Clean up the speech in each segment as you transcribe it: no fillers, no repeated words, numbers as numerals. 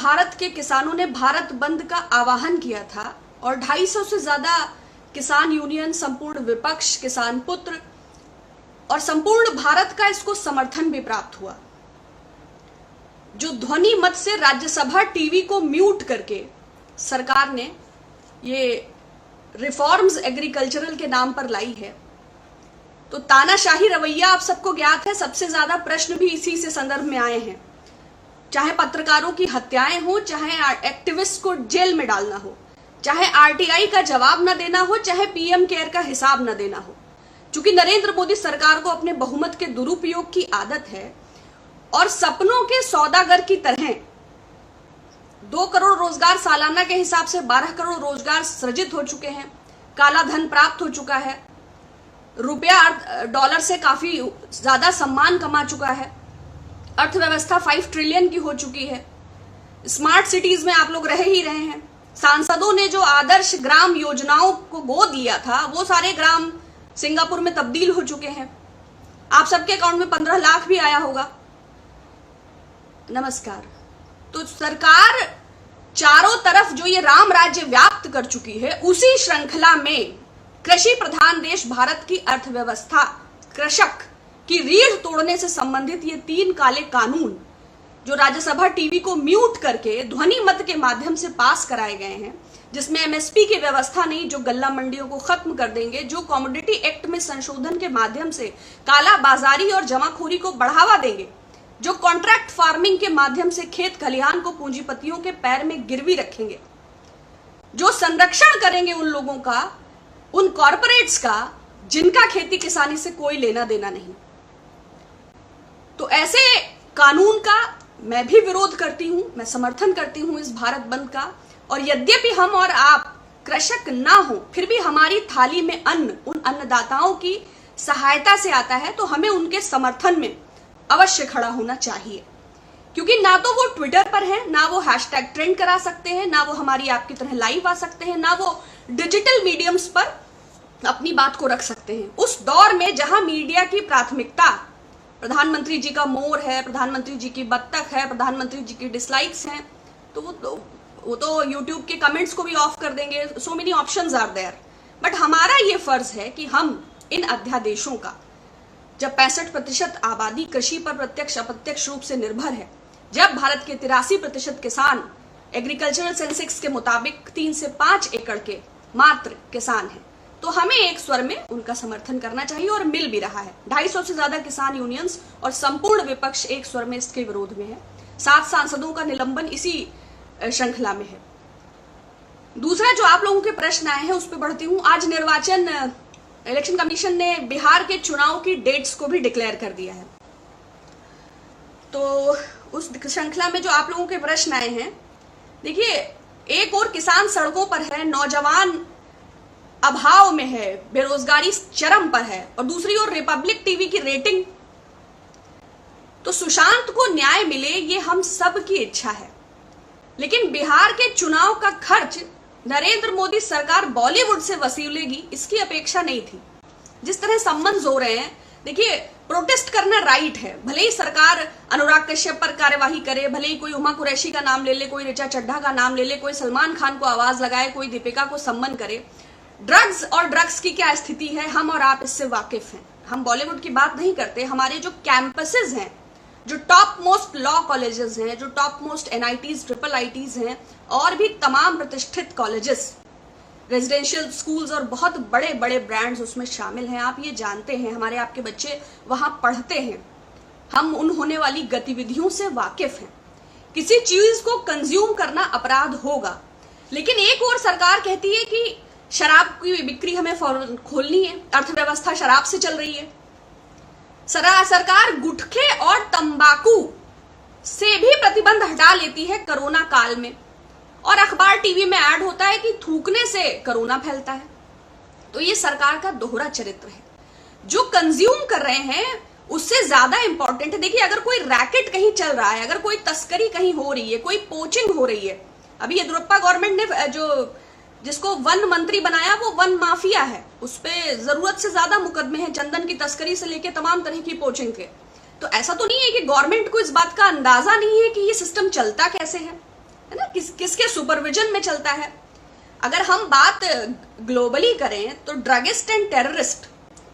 भारत के किसानों ने भारत बंद का आह्वान किया था और 250 से ज्यादा किसान यूनियन, संपूर्ण विपक्ष, किसान पुत्र और संपूर्ण भारत का इसको समर्थन भी प्राप्त हुआ। जो ध्वनि मत से राज्यसभा टीवी को म्यूट करके सरकार ने ये रिफॉर्म्स एग्रीकल्चरल के नाम पर लाई है, तो तानाशाही रवैया आप सबको ज्ञात है। सबसे ज्यादा प्रश्न भी इसी से संदर्भ में आए हैं, चाहे पत्रकारों की हत्याएं हो, चाहे एक्टिविस्ट को जेल में डालना हो, चाहे आरटीआई का जवाब न देना हो, चाहे पीएम केयर का हिसाब न देना हो। चूंकि नरेंद्र मोदी सरकार को अपने बहुमत के दुरुपयोग की आदत है और सपनों के सौदागर की तरह 2 करोड़ रोजगार सालाना के हिसाब से 12 करोड़ रोजगार सृजित हो चुके हैं, काला धन प्राप्त हो चुका है, रुपया डॉलर से काफी ज्यादा सम्मान कमा चुका है, अर्थव्यवस्था 5 ट्रिलियन की हो चुकी है, स्मार्ट सिटीज में आप लोग रह ही रहे हैं। सांसदों ने जो आदर्श ग्राम योजनाओं को गोद लिया था वो सारे ग्राम सिंगापुर में तब्दील हो चुके हैं। आप सबके अकाउंट में 15 लाख भी आया होगा। नमस्कार। तो सरकार चारों तरफ जो ये राम राज्य व्याप्त कर चुकी है, उसी श्रृंखला में कृषि प्रधान देश भारत की अर्थव्यवस्था, कृषक की रीढ़ तोड़ने से संबंधित ये 3 काले कानून जो राज्यसभा टीवी को म्यूट करके ध्वनि मत के माध्यम से पास कराए गए हैं, जिसमें एमएसपी की व्यवस्था नहीं, जो गल्ला मंडियों को खत्म कर देंगे, जो कमोडिटी एक्ट में संशोधन के माध्यम से काला बाजारी और जमाखोरी को बढ़ावा देंगे, जो कॉन्ट्रैक्ट फार्मिंग के माध्यम से खेत खलिहान को पूंजीपतियों के पैर में गिरवी रखेंगे, जो संरक्षण करेंगे उन लोगों का, उन कॉरपोरेट्स का जिनका खेती किसानी से कोई लेना देना नहीं। तो ऐसे कानून का मैं भी विरोध करती हूं, मैं समर्थन करती हूं इस भारत बंद का। और यद्यपि हम और आप कृषक ना हो, फिर भी हमारी थाली में अन्न उन अन्नदाताओं की सहायता से आता है, तो हमें उनके समर्थन में अवश्य खड़ा होना चाहिए। क्योंकि ना तो वो ट्विटर पर है, ना वो हैशटैग ट्रेंड करा सकते हैं, ना वो हमारी आपकी तरह लाइव आ सकते हैं, ना वो डिजिटल मीडियम्स पर अपनी बात को रख सकते हैं। उस दौर में जहां मीडिया की प्राथमिकता प्रधानमंत्री जी का मोर है, प्रधानमंत्री जी की बत्तख है, प्रधानमंत्री जी की डिसलाइक्स हैं, तो वो तो यूट्यूब के कमेंट्स को भी ऑफ कर देंगे। So many options are there. But हमारा ये फर्ज है कि हम इन अध्यादेशों का, जब 65% आबादी कृषि पर प्रत्यक्ष अप्रत्यक्ष रूप से निर्भर है, जब भारत के 83% किसान एग्रीकल्चरल सेंसेक्स के मुताबिक 3 से 5 एकड़ के मात्र किसान हैं, तो हमें एक स्वर में उनका समर्थन करना चाहिए और मिल भी रहा है। 250 से ज्यादा किसान यूनियंस और संपूर्ण विपक्ष एक स्वर में इसके विरोध में है। 7 सांसदों का निलंबन इसी श्रृंखला में है। दूसरा जो आप लोगों के प्रश्न आए हैं उस पर बढ़ती हूं। आज इलेक्शन कमीशन ने बिहार के चुनाव की डेट्स को भी डिक्लेयर कर दिया है। तो उस श्रृंखला में जो आप लोगों के प्रश्न आए हैं, देखिए, एक और किसान सड़कों पर है, नौजवान अभाव में है, बेरोजगारी चरम पर है, और दूसरी ओर रिपब्लिक टीवी की रेटिंग। तो सुशांत को न्याय मिले ये हम सब की इच्छा है, लेकिन बिहार के चुनाव का खर्च नरेंद्र मोदी सरकार बॉलीवुड से वसूलेगी इसकी अपेक्षा नहीं थी। जिस तरह संबंध हो रहे हैं, देखिए, प्रोटेस्ट करना राइट है, भले ही सरकार अनुराग कश्यप पर कार्यवाही करे, भले ही कोई उमा कुरैशी का नाम ले ले, कोई ऋचा चड्ढा का नाम ले ले, कोई सलमान खान को आवाज लगाए, कोई दीपिका को सम्मान करे। ड्रग्स और ड्रग्स की क्या स्थिति है हम और आप इससे वाकिफ हैं। हम बॉलीवुड की बात नहीं करते। हमारे जो कैंपसेस हैं, जो टॉप मोस्ट लॉ कॉलेजेस हैं, जो top most NITs, triple ITs हैं, और भी तमाम प्रतिष्ठित कॉलेजेस, रेजिडेंशियल स्कूल्स और बहुत बड़े बड़े ब्रांड्स उसमें शामिल हैं। आप ये जानते हैं, हमारे आपके बच्चे वहां पढ़ते हैं। हम उन होने वाली गतिविधियों से वाकिफ हैं। किसी चीज को कंज्यूम करना अपराध होगा, लेकिन एक और सरकार कहती है कि शराब की बिक्री हमें फौरन खोलनी है, अर्थव्यवस्था शराब से चल रही है। सरकार गुटखे और तंबाकू से भी प्रतिबंध हटा लेती है कोरोना काल में, और अखबार टीवी में ऐड होता है कि थूकने से कोरोना फैलता है। तो ये सरकार का दोहरा चरित्र है। जो कंज्यूम कर रहे हैं उससे ज्यादा इंपॉर्टेंट है। देखिए, अगर कोई रैकेट कहीं चल रहा है, अगर कोई तस्करी कहीं हो रही है, कोई पोचिंग हो रही है, अभी येदियुरप्पा गवर्नमेंट ने जो जिसको वन मंत्री बनाया वो वन माफिया है, उस पे जरूरत से ज्यादा मुकदमे हैं, चंदन की तस्करी से लेके तमाम तरह की पोचिंग के। तो ऐसा तो नहीं है कि गवर्नमेंट को इस बात का अंदाजा नहीं है कि ये सिस्टम चलता कैसे है। है ना, किसके सुपरविजन में चलता है। अगर हम बात ग्लोबली करें तो druggist and terrorist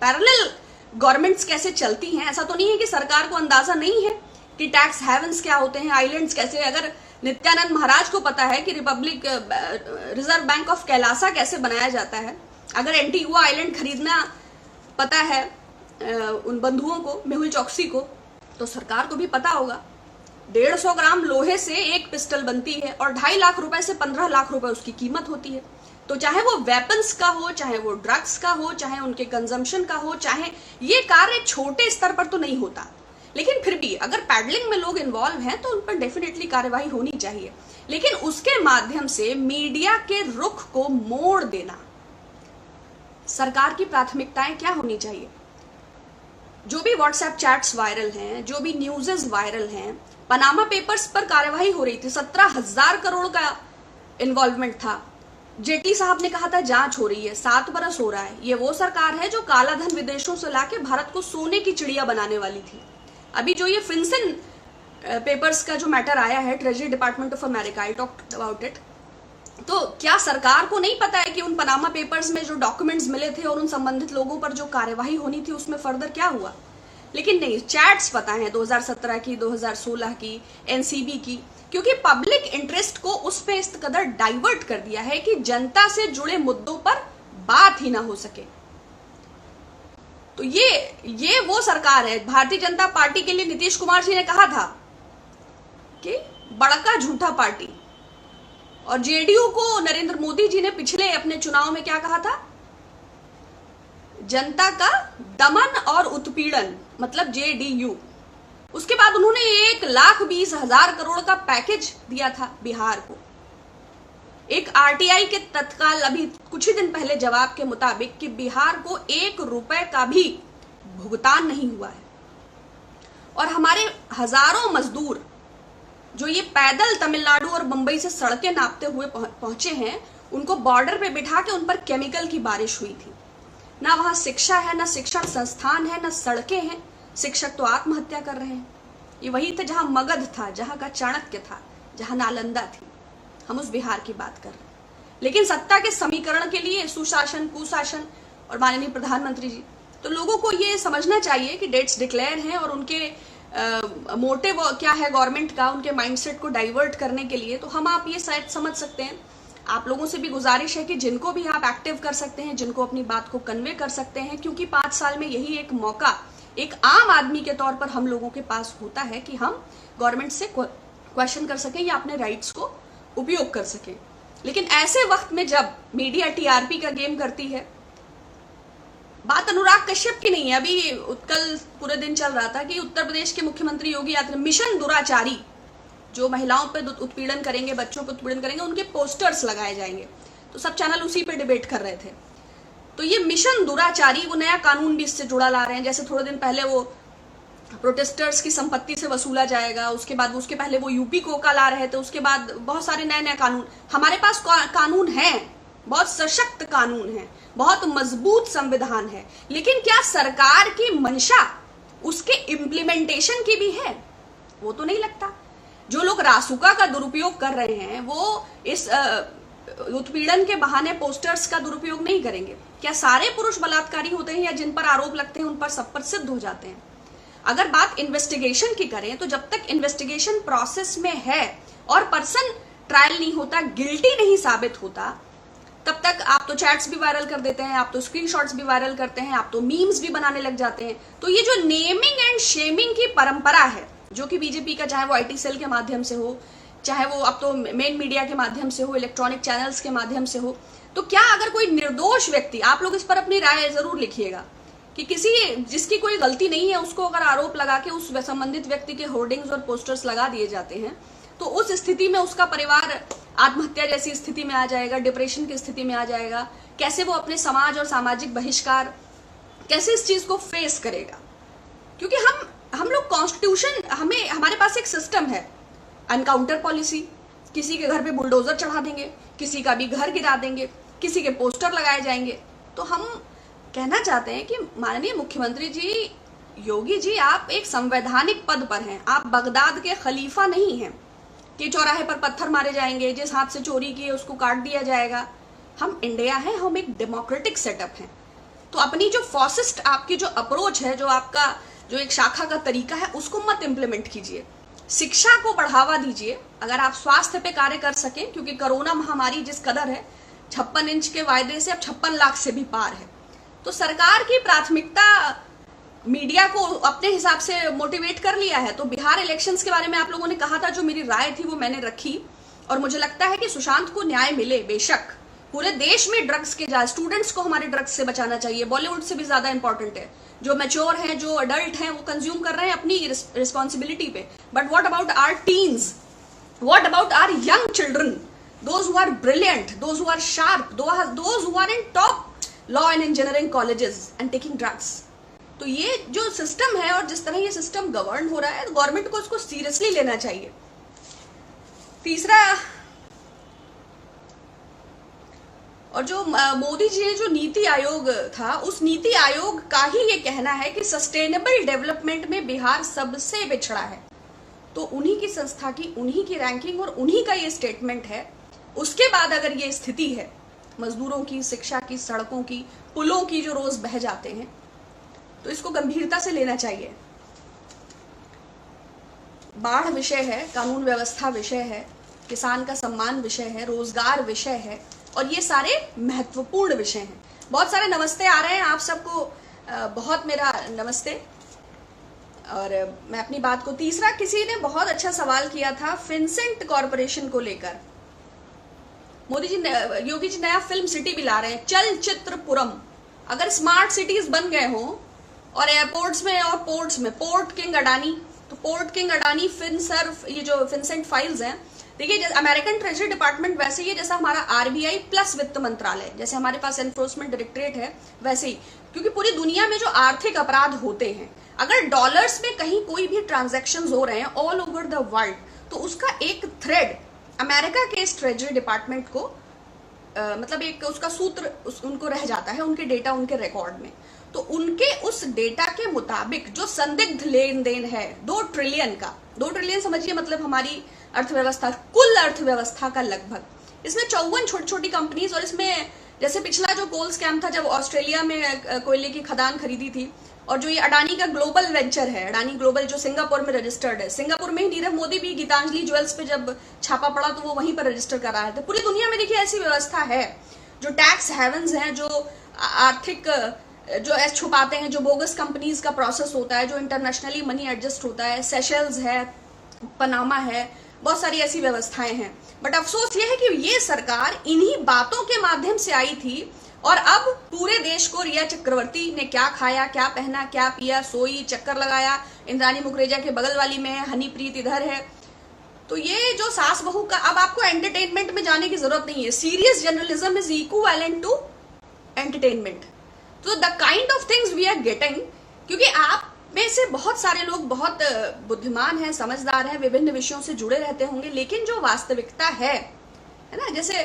parallel governments कैसे चलती हैं, ऐसा तो नहीं है कि सरकार को अंदाजा नहीं है कि टैक्स हेवंस क्या होते हैं, आइलैंड्स कैसे। अगर नित्यानंद महाराज को पता है कि रिजर्व बैंक ऑफ कैलासा कैसे बनाया जाता है, अगर एंटीगुआ आइलैंड खरीदना पता है उन बंधुओं को, मेहुल चौकसी को, तो सरकार को भी पता होगा। 150 ग्राम लोहे से एक पिस्टल बनती है और 2.5 लाख रुपए से 15 लाख रुपए उसकी कीमत होती है। तो चाहे वो वेपन्स का हो, चाहे वो ड्रग्स का हो, चाहे उनके कंजम्पशन का हो, चाहे ये कार्य छोटे स्तर पर तो नहीं होता, लेकिन फिर भी अगर पैडलिंग में लोग इन्वॉल्व हैं तो उन पर डेफिनेटली कार्यवाही होनी चाहिए। लेकिन उसके माध्यम से मीडिया के रुख को मोड़ देना, सरकार की प्राथमिकताएं क्या होनी चाहिए। जो भी व्हाट्सएप चैट्स वायरल हैं, जो भी न्यूज़ेस वायरल हैं, पनामा पेपर्स पर कार्यवाही हो रही थी, 17,000 करोड़ का इन्वॉल्वमेंट था। जेटली साहब ने कहा था जांच हो रही है, 7 बरस हो रहा है। ये वो सरकार है जो काला धन विदेशों से लाके भारत को सोने की चिड़िया बनाने वाली थी। अभी जो ये फिनसिन पेपर्स का जो मैटर आया है, treasury department of America, I talked about it, तो क्या सरकार को नहीं पता है कि उन पनामा पेपर्स में जो डॉक्यूमेंट्स मिले थे और उन संबंधित लोगों पर जो कार्यवाही होनी थी उसमें फर्दर क्या हुआ। लेकिन नहीं, चैट्स पता है 2017 की, 2016 की, एनसीबी की, क्योंकि पब्लिक इंटरेस्ट को उस पे इस कदर डाइवर्ट कर दिया है कि जनता से जुड़े मुद्दों पर बात ही ना हो सके। तो ये वो सरकार है। भारतीय जनता पार्टी के लिए नीतीश कुमार जी ने कहा था कि बड़का झूठा पार्टी, और जेडीयू को नरेंद्र मोदी जी ने पिछले अपने चुनाव में क्या कहा था, जनता का दमन और उत्पीड़न, मतलब जेडीयू। उसके बाद उन्होंने 1,20,000 करोड़ का पैकेज दिया था बिहार को। एक आरटीआई के तत्काल अभी कुछ ही दिन पहले जवाब के मुताबिक कि बिहार को 1 रुपए का भी भुगतान नहीं हुआ है। और हमारे हजारों मजदूर जो ये पैदल तमिलनाडु और मुंबई से सड़कें नापते हुए पहुंचे हैं, उनको बॉर्डर पे बिठा के उन पर केमिकल की बारिश हुई थी। ना वहां शिक्षा है, ना शिक्षण संस्थान है, ना सड़कें हैं। शिक्षक तो आत्महत्या कर रहे हैं। ये वही थे जहां मगध था, जहां का चाणक्य था, जहां नालंदा थी। हम उस बिहार की बात कर रहे हैं। लेकिन सत्ता के समीकरण के लिए सुशासन, कुशासन और माननीय प्रधानमंत्री जी, तो लोगों को ये समझना चाहिए कि डेट्स डिक्लेयर हैं और उनके मोटिव क्या है गवर्नमेंट का, उनके माइंडसेट को डाइवर्ट करने के लिए। तो हम आप ये शायद समझ सकते हैं। आप लोगों से भी गुजारिश है कि जिनको भी आप एक्टिव कर सकते हैं, जिनको अपनी बात को कन्वे कर सकते हैं, क्योंकि 5 साल में यही एक मौका एक आम आदमी के तौर पर हम लोगों के पास होता है कि हम गवर्नमेंट से क्वेश्चन कर सकें या अपने राइट्स को उपयोग कर सकें। लेकिन ऐसे वक्त में जब मीडिया टीआरपी का गेम करती है, बात अनुराग कश्यप की नहीं है। अभी कल पूरे दिन चल रहा था कि उत्तर प्रदेश के मुख्यमंत्री योगी आदित्यनाथ मिशन दुराचारी, जो महिलाओं पे उत्पीड़न करेंगे, बच्चों पे उत्पीड़न करेंगे, उनके पोस्टर्स लगाए जाएंगे। तो सब चैनल उसी पे डिबेट कर रहे थे। तो ये मिशन दुराचारी, वो नया कानून भी इससे जुड़ा ला रहे हैं। जैसे थोड़े दिन पहले वो प्रोटेस्टर्स की संपत्ति से वसूला जाएगा, उसके बाद उसके पहले वो यूपी कोका ला रहे थे, उसके बाद बहुत सारे नए नए कानून। हमारे पास कानून है, बहुत सशक्त कानून है, बहुत मजबूत संविधान है, लेकिन क्या सरकार की मंशा उसके इम्प्लीमेंटेशन की भी है? वो तो नहीं लगता। जो लोग रासुका का दुरुपयोग कर रहे हैं वो इस उत्पीड़न के बहाने पोस्टर्स का दुरुपयोग नहीं करेंगे। क्या सारे पुरुष बलात्कारी होते हैं या जिन पर आरोप लगते हैं उन पर सब पर सिद्ध हो जाते हैं? अगर बात इन्वेस्टिगेशन की करें तो जब तक इन्वेस्टिगेशन प्रोसेस में है और पर्सन ट्रायल नहीं होता, गिल्टी नहीं साबित होता, तब तक आप तो चैट्स भी वायरल कर देते हैं, आप तो स्क्रीनशॉट्स भी वायरल करते हैं, आप तो मीम्स भी बनाने लग जाते हैं। तो ये जो नेमिंग एंड शेमिंग की परंपरा है, जो कि बीजेपी का, चाहे वो आईटी सेल के माध्यम से हो, चाहे वो अब तो मेन मीडिया के माध्यम से हो, इलेक्ट्रॉनिक चैनल्स के माध्यम से हो, तो क्या अगर कोई निर्दोष व्यक्ति, आप लोग इस पर अपनी राय जरूर लिखिएगा कि किसी जिसकी कोई गलती नहीं है उसको अगर आरोप लगा के उस संबंधित व्यक्ति के होर्डिंग्स और पोस्टर्स लगा दिए जाते हैं, तो उस स्थिति में उसका परिवार आत्महत्या जैसी स्थिति में आ जाएगा, डिप्रेशन की स्थिति में आ जाएगा। कैसे वो अपने समाज और सामाजिक बहिष्कार, कैसे इस चीज को फेस करेगा? क्योंकि हम लोग कॉन्स्टिट्यूशन, हमारे पास एक सिस्टम है, अनकाउंटर पॉलिसी, किसी के घर पे बुलडोजर चढ़ा देंगे, किसी का भी घर गिरा देंगे, किसी के पोस्टर लगाए जाएंगे। तो हम कहना चाहते हैं कि माननीय मुख्यमंत्री जी, योगी जी, आप एक संवैधानिक पद पर हैं, आप बगदाद के खलीफा नहीं हैं। कि चौराहे पर पत्थर मारे जाएंगे, जिस हाथ से चोरी की है उसको काट दिया जाएगा। हम इंडिया है, हम एक डेमोक्रेटिक सेटअप है। तो अपनी जो फॉसिस्ट आपकी जो अप्रोच है, जो आपका जो एक शाखा का तरीका है, उसको मत इम्प्लीमेंट कीजिए। शिक्षा को बढ़ावा दीजिए। अगर आप स्वास्थ्य पे कार्य कर सकें, क्योंकि कोरोना महामारी जिस कदर है, 56 इंच के वायदे से अब 56 लाख से भी पार है। तो सरकार की प्राथमिकता मीडिया को अपने हिसाब से मोटिवेट कर लिया है। तो बिहार इलेक्शंस के बारे में आप लोगों ने कहा था, जो मेरी राय थी वो मैंने रखी, और मुझे लगता है कि सुशांत को न्याय मिले। बेशक पूरे देश में ड्रग्स के जाल, स्टूडेंट्स को हमारे ड्रग्स से बचाना चाहिए, बॉलीवुड से भी ज्यादा इंपॉर्टेंट है। जो मैच्योर हैं, जो अडल्ट हैं, वो कंज्यूम कर रहे हैं अपनी रिस्पॉन्सिबिलिटी पे। But what about our teens, what about our young children, those who are brilliant, those who are sharp, those who are in top law and engineering colleges and taking drugs. तो ये जो system है और जिस तरह ये system govern हो रहा है, गवर्नमेंट को उसको सीरियसली लेना चाहिए। तीसरा, और जो मोदी जी ने जो नीति आयोग था, उस नीति आयोग का ही ये कहना है कि सस्टेनेबल डेवलपमेंट में बिहार सबसे पिछड़ा है। तो उन्हीं की संस्था की, उन्हीं की रैंकिंग और उन्हीं का ये स्टेटमेंट है। उसके बाद अगर ये स्थिति है मजदूरों की, शिक्षा की, सड़कों की, पुलों की जो रोज बह जाते हैं, तो इसको गंभीरता से लेना चाहिए। बाढ़ विषय है, कानून व्यवस्था विषय है, किसान का सम्मान विषय है, रोजगार विषय है, और ये सारे महत्वपूर्ण विषय हैं। बहुत सारे नमस्ते आ रहे हैं, आप सबको बहुत मेरा नमस्ते। और मैं अपनी बात को, तीसरा, किसी ने बहुत अच्छा सवाल किया था फिंसेंट कॉरपोरेशन को लेकर। मोदी जी, योगी जी नया फिल्म सिटी भी ला रहे हैं, चलचित्रपुरम। अगर स्मार्ट सिटीज बन गए हों और एयरपोर्ट्स में और पोर्ट्स में, पोर्ट किंग अडानी, तो पोर्ट किंग अडानी, फिनसर्व, ये जो फिंसेंट फाइल्स हैं, देखिए अमेरिकन ट्रेजरी डिपार्टमेंट वैसे ही जैसा हमारा आरबीआई प्लस वित्त मंत्रालय, जैसे हमारे पास एनफोर्समेंट डायरेक्टरेट है, वैसे ही। क्योंकि पूरी दुनिया में जो आर्थिक अपराध होते हैं, अगर डॉलर्स में कहीं कोई भी ट्रांजैक्शंस हो रहे हैं ऑल ओवर द वर्ल्ड, तो उसका एक थ्रेड अमेरिका के इस ट्रेजरी डिपार्टमेंट को मतलब एक उसका सूत्र उनको रह जाता है, उनके डेटा, उनके रिकॉर्ड में। तो उनके उस डेटा के मुताबिक जो संदिग्ध लेन देन है 2 ट्रिलियन का, 2 ट्रिलियन समझिए मतलब हमारी अर्थव्यवस्था, कुल अर्थव्यवस्था का लगभग, इसमें 54 छोटी छोटी कंपनीज, और इसमें जैसे पिछला जो कोल स्कैम था जब ऑस्ट्रेलिया में कोयले की खदान खरीदी थी, और जो ये अडानी का ग्लोबल वेंचर है, अडानी ग्लोबल, जो सिंगापुर में रजिस्टर्ड है, सिंगापुर में ही नीरव मोदी भी गीतांजलि ज्वेल्स पे जब छापा पड़ा तो वो वहीं पर रजिस्टर कर रहे थे। पूरी दुनिया में देखिए ऐसी व्यवस्था है, जो टैक्स हेवन्स हैं, जो आर्थिक जो ऐसे छुपाते हैं, जो बोगस कंपनीज का प्रोसेस होता है, जो इंटरनेशनली मनी एडजस्ट होता है, सेशल्स है, पनामा है, बहुत सारी ऐसी व्यवस्थाएं हैं। बट अफसोस ये है कि ये सरकार इन्हीं बातों के माध्यम से आई थी, और अब पूरे देश को रिया चक्रवर्ती ने क्या खाया, क्या पहना, क्या पिया, सोई, चक्कर लगाया, इंद्राणी मुखरेजा के बगल वाली में है, हनीप्रीत इधर है। तो ये जो सास बहू का, अब आपको एंटरटेनमेंट में जाने की जरूरत नहीं है। Serious journalism is equivalent to entertainment. तो the kind of things we are getting, क्योंकि आप में से बहुत सारे लोग बहुत बुद्धिमान हैं, समझदार हैं, विभिन्न विषयों से जुड़े रहते होंगे, लेकिन जो वास्तविकता है ना, जैसे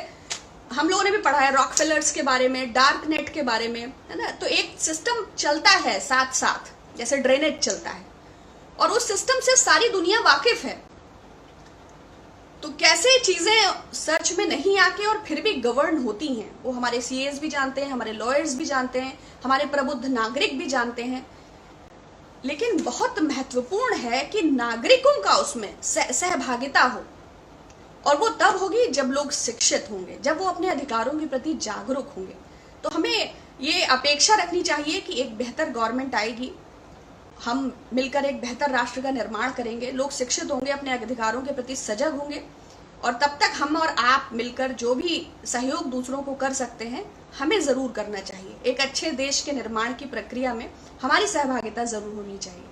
हम लोगों ने भी पढ़ा है रॉकफेलर्स के बारे में, डार्क नेट के बारे में, है ना, तो एक सिस्टम चलता है साथ साथ, जैसे ड्रेनेज चलता है, और उस सिस्टम से सारी दुनिया वाकिफ है। तो कैसे चीजें सर्च में नहीं आके और फिर भी गवर्न होती हैं, वो हमारे सीएस भी जानते हैं, हमारे लॉयर्स भी जानते हैं, हमारे प्रबुद्ध नागरिक भी जानते हैं। लेकिन बहुत महत्वपूर्ण है कि नागरिकों का उसमें सहभागिता हो, और वो तब होगी जब लोग शिक्षित होंगे, जब वो अपने अधिकारों के प्रति जागरूक होंगे। तो हमें ये अपेक्षा रखनी चाहिए कि एक बेहतर गवर्नमेंट आएगी, हम मिलकर एक बेहतर राष्ट्र का निर्माण करेंगे, लोग शिक्षित होंगे, अपने अधिकारों के प्रति सजग होंगे, और तब तक हम और आप मिलकर जो भी सहयोग दूसरों को कर सकते हैं, हमें जरूर करना चाहिए। एक अच्छे देश के निर्माण की प्रक्रिया में हमारी सहभागिता जरूर होनी चाहिए।